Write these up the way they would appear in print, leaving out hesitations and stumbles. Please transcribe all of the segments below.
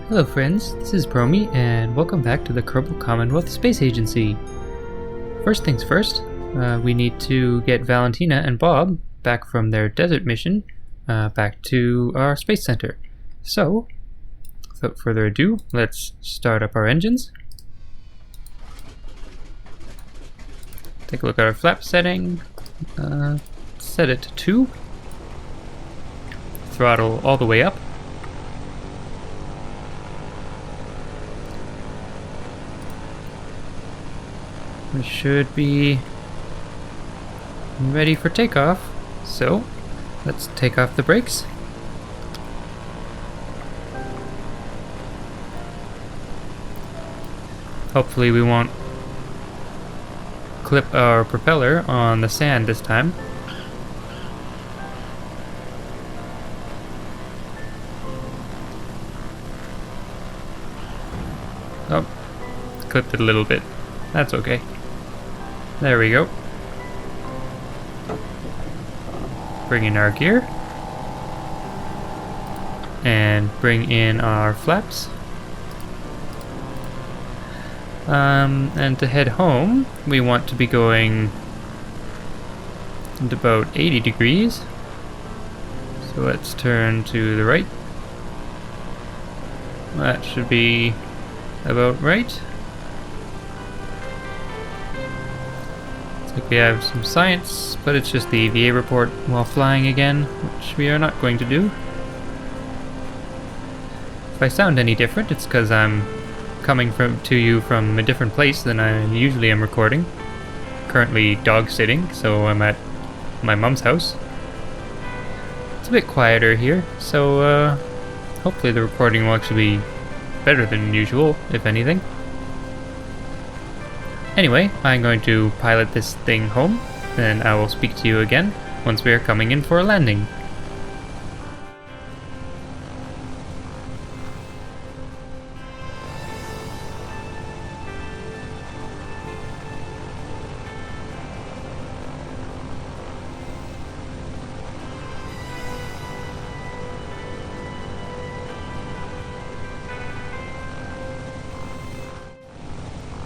Hello friends, this is Promi, and welcome back to the Kerbal Commonwealth Space Agency. First things first, we need to get Valentina and Bob back from their desert mission, back to our space center. So, without further ado, let's start up our engines. Take a look at our flap setting, set it to 2, throttle all the way up. We should be ready for takeoff, so let's take off the brakes. Hopefully we won't clip our propeller on the sand this time. Oh, clipped it a little bit. That's okay. There we go. Bring in our gear. And bring in our flaps. And to head home, we want to be going at about 80 degrees. So let's turn to the right. That should be about right. We have some science, but it's just the EVA report while flying again, which we are not going to do. If I sound any different, it's because I'm coming to you from a different place than I usually am recording. Currently dog sitting, so I'm at my mom's house. It's a bit quieter here, so hopefully the recording will actually be better than usual, if anything. Anyway, I'm going to pilot this thing home, and I will speak to you again once we are coming in for a landing.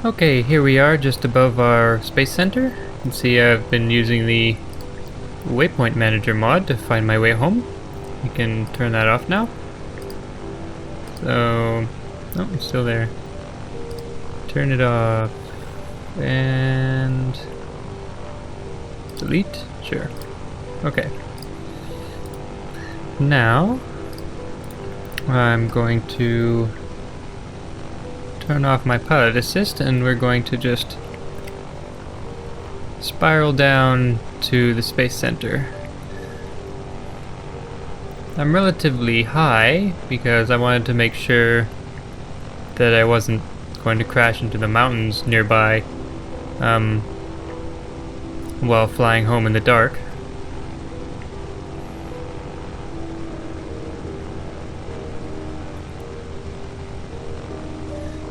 Okay, here we are just above our space center. You can see I've been using the Waypoint Manager mod to find my way home. You can turn that off now. So, oh, it's still there. Turn it off and delete. Sure. Okay. Now I'm going to turn off my pilot assist, and we're going to just spiral down to the space center. I'm relatively high because I wanted to make sure that I wasn't going to crash into the mountains nearby while flying home in the dark.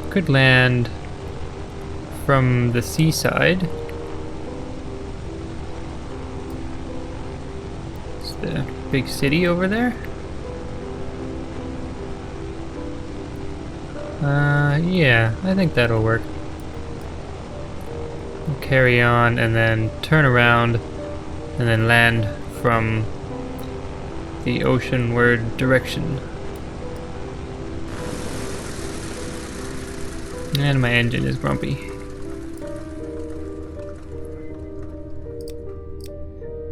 Could land from the seaside. It's the big city over there. Yeah, I think that'll work. We'll carry on and then turn around and then land from the oceanward direction. And my engine is grumpy.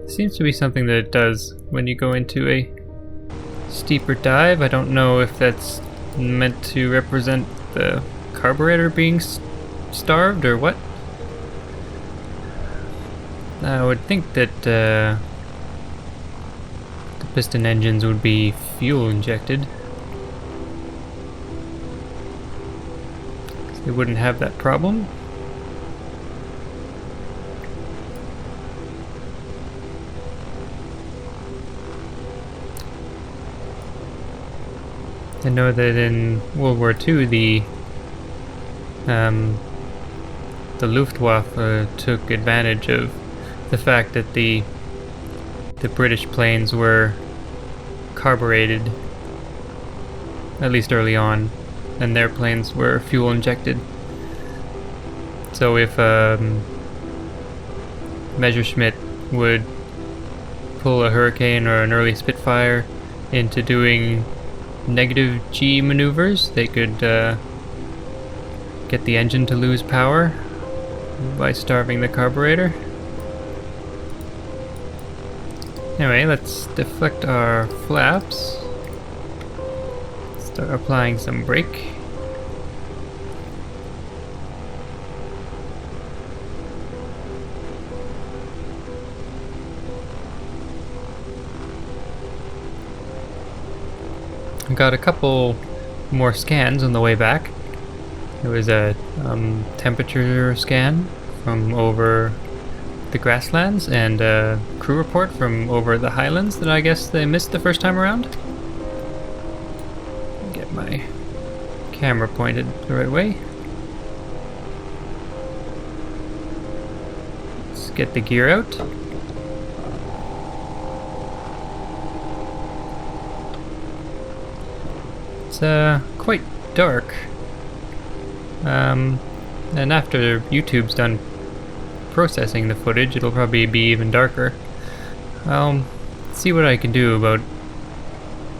Seems to be something that it does when you go into a steeper dive. I don't know if that's meant to represent the carburetor being starved or what. I would think that the piston engines would be fuel injected. It wouldn't have that problem. I know that in World War II the Luftwaffe took advantage of the fact that the British planes were carbureted, at least early on, and their planes were fuel injected. So if Messerschmitt would pull a Hurricane or an early Spitfire into doing negative G maneuvers, they could get the engine to lose power by starving the carburetor. Anyway, let's deflect our flaps. Start applying some brake. Got a couple more scans on the way back. There was a temperature scan from over the grasslands and a crew report from over the highlands that I guess they missed the first time around. Get my camera pointed the right way. Let's get the gear out. It's quite dark. And after YouTube's done processing the footage, it'll probably be even darker. I'll see what I can do about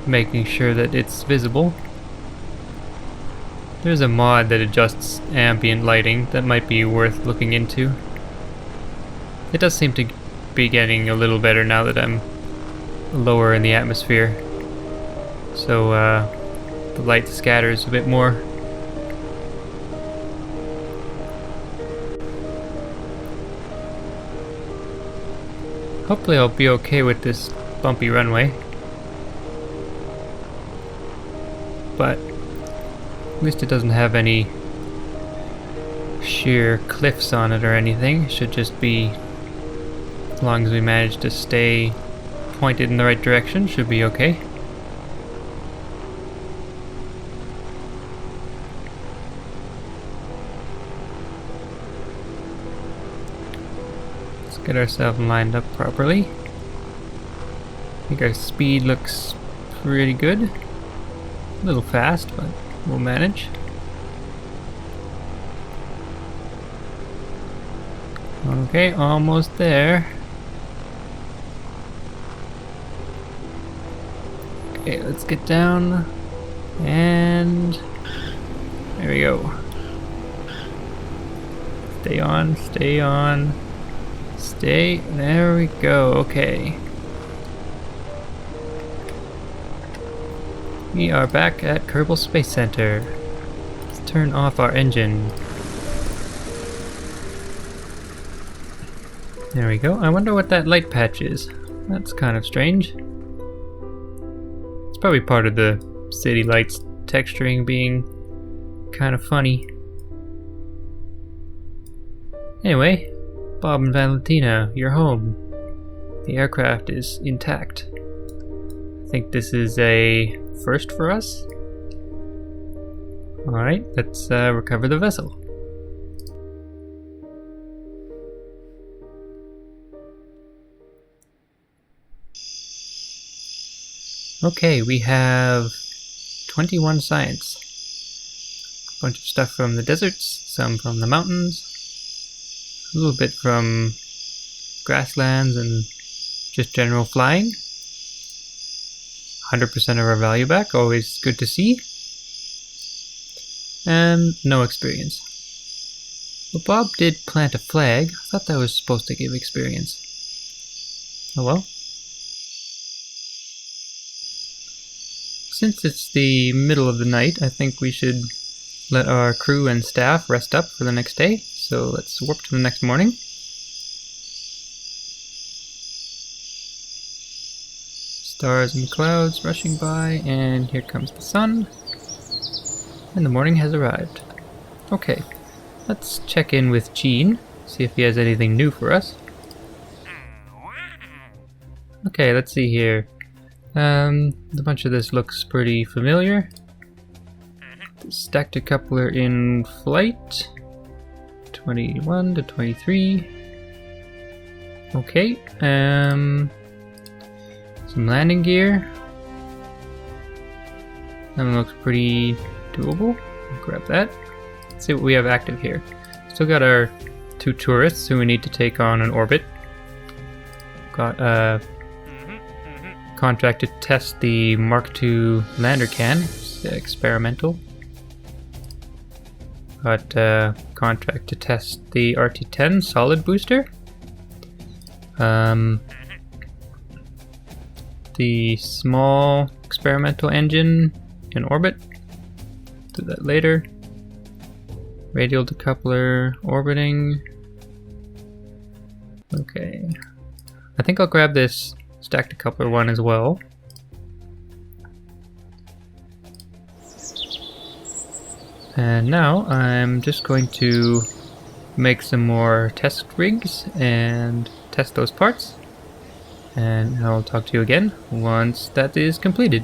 making sure that it's visible. There's a mod that adjusts ambient lighting that might be worth looking into. It does seem to be getting a little better now that I'm lower in the atmosphere, so the light scatters a bit more. Hopefully I'll be okay with this bumpy runway, but at least it doesn't have any sheer cliffs on it or anything. It should just be, as long as we manage to stay pointed in the right direction, should be okay. Get ourselves lined up properly. I think our speed looks pretty good. A little fast, but we'll manage. Okay, almost there. Okay, let's get down. And there we go. Stay on, stay on. Stay, there we go, okay. We are back at Kerbal Space Center. Let's turn off our engine. There we go. I wonder what that light patch is. That's kind of strange. It's probably part of the city lights texturing being kind of funny. Anyway, Bob and Valentina, you're home. The aircraft is intact. I think this is a first for us. Alright, let's recover the vessel. Okay, we have 21 science. A bunch of stuff from the deserts, some from the mountains, a little bit from grasslands and just general flying. 100% of our value back, always good to see. And no experience. Well, Bob did plant a flag. I thought that was supposed to give experience. Oh well. Since it's the middle of the night, I think we should let our crew and staff rest up for the next day. So let's warp to the next morning. Stars and clouds rushing by, and here comes the sun. And the morning has arrived. Okay, let's check in with Gene, see if he has anything new for us. Okay, let's see here. A bunch of this looks pretty familiar. Stacked decoupler in flight. 21 to 23. Okay, some landing gear. That looks pretty doable. Grab that. Let's see what we have active here. Still got our 2 tourists who we need to take on an orbit. Got a contract to test the Mark II lander can. It's experimental. Got a contract to test the RT-10 solid booster. The small experimental engine in orbit. Do that later. Radial decoupler orbiting. Okay. I think I'll grab this stack decoupler one as well. And now I'm just going to make some more test rigs and test those parts. And I'll talk to you again once that is completed.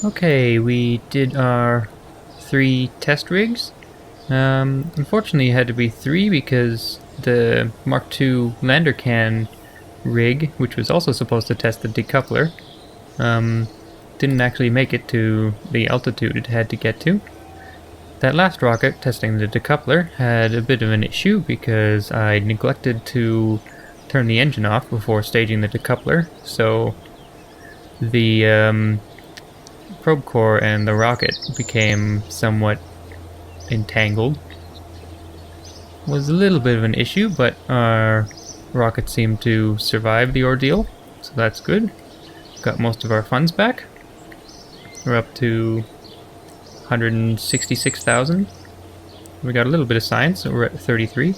Okay, we did our 3 test rigs. Unfortunately it had to be 3 because the Mark II lander can rig, which was also supposed to test the decoupler, didn't actually make it to the altitude it had to get to. That last rocket testing the decoupler had a bit of an issue because I neglected to turn the engine off before staging the decoupler, so the probe core and the rocket became somewhat entangled. Was a little bit of an issue, but our rocket seemed to survive the ordeal, so that's good. Got most of our funds back. We're up to 166,000. We got a little bit of science, so we're at 33.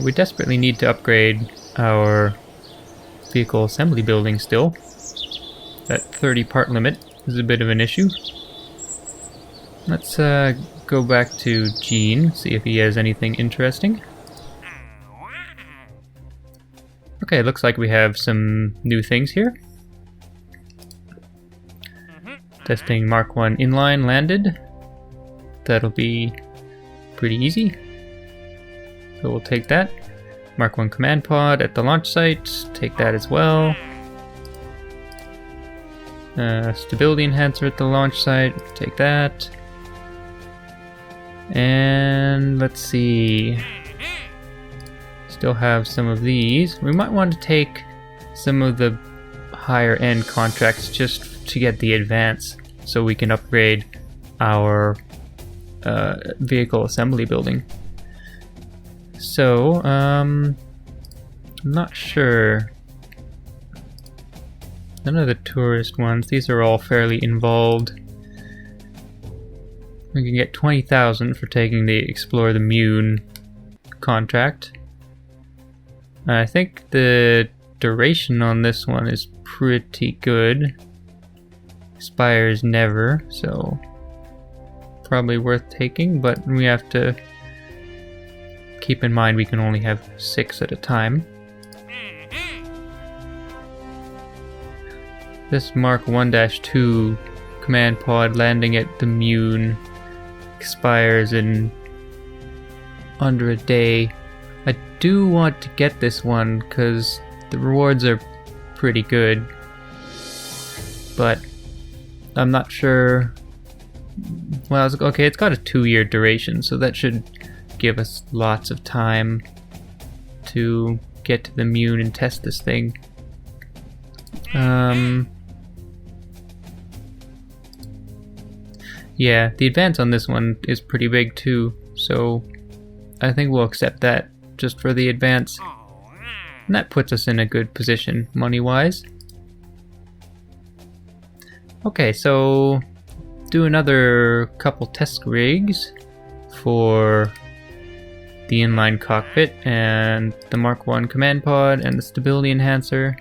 We desperately need to upgrade our vehicle assembly building still. That 30 part limit is a bit of an issue. Let's go back to Gene, see if he has anything interesting. Okay, looks like we have some new things here. Testing Mark 1 inline landed. That'll be pretty easy. So we'll take that. Mark 1 command pod at the launch site, take that as well. Stability enhancer at the launch site, take that. And let's see. Still have some of these. We might want to take some of the higher end contracts just to get the advance so we can upgrade our vehicle assembly building. So, I'm not sure. None of the tourist ones, these are all fairly involved. We can get 20,000 for taking the Explore the Mune contract. I think the duration on this one is pretty good. Expires never, so probably worth taking, but we have to keep in mind we can only have 6 at a time. This Mark 1-2 command pod landing at the Mune expires in under a day. I do want to get this one because the rewards are pretty good, but I'm not sure. Well, okay, it's got a 2-year duration, so that should give us lots of time to get to the Mune and test this thing. Yeah, the advance on this one is pretty big too, so I think we'll accept that just for the advance. And that puts us in a good position, money-wise. Okay, so do another couple test rigs for the inline cockpit and the Mark 1 command pod and the stability enhancer.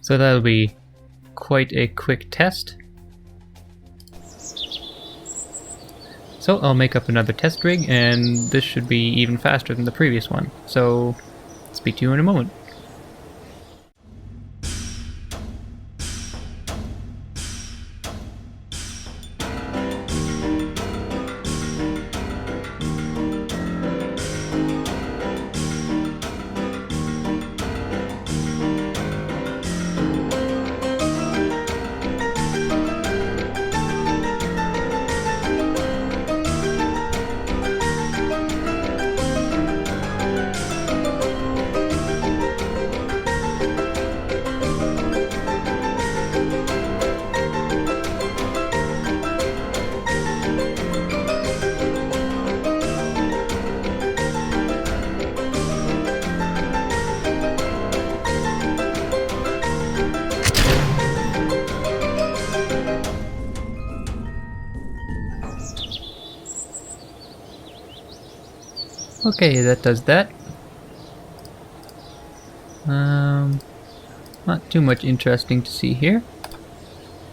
So that'll be quite a quick test. So I'll make up another test rig, and this should be even faster than the previous one. So speak to you in a moment. Okay, that does that. Not too much interesting to see here.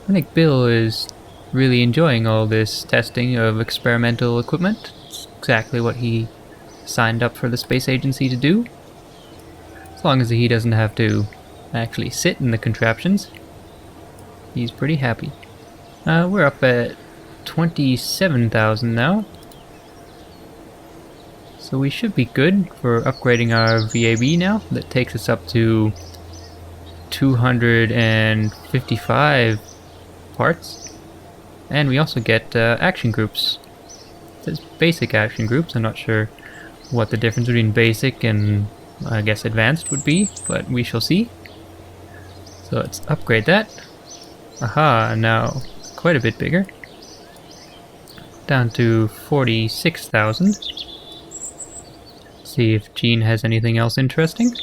I think Bill is really enjoying all this testing of experimental equipment. It's exactly what he signed up for the space agency to do. As long as he doesn't have to actually sit in the contraptions. He's pretty happy. We're up at 27,000 now. So we should be good for upgrading our VAB now. That takes us up to 255 parts. And we also get action groups. There's basic action groups. I'm not sure what the difference between basic and I guess advanced would be, but we shall see. So let's upgrade that. Aha, now quite a bit bigger. Down to 46,000. See if Gene has anything else interesting.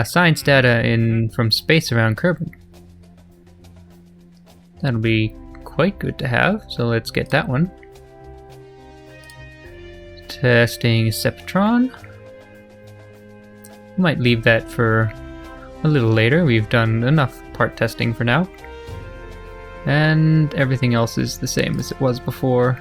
Science data from space around Kerbal. That'll be quite good to have, so let's get that one. Testing Septron. Might leave that for a little later. We've done enough part testing for now. And everything else is the same as it was before.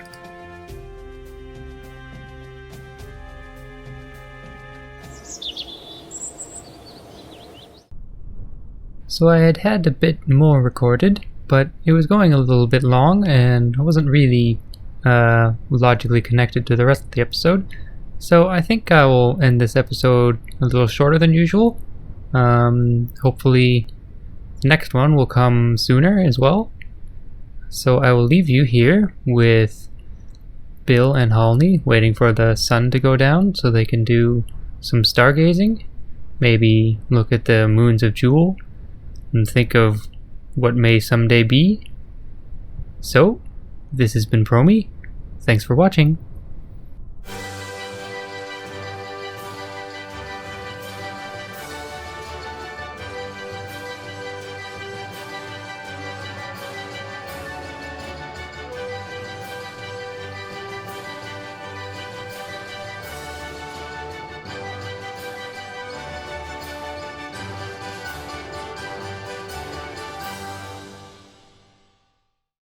So I had a bit more recorded, but it was going a little bit long and I wasn't really logically connected to the rest of the episode. So I think I will end this episode a little shorter than usual. Hopefully the next one will come sooner as well. So I will leave you here with Bill and Halney waiting for the sun to go down so they can do some stargazing. Maybe look at the moons of Jewel and think of what may someday be. So, this has been Promi. Thanks for watching.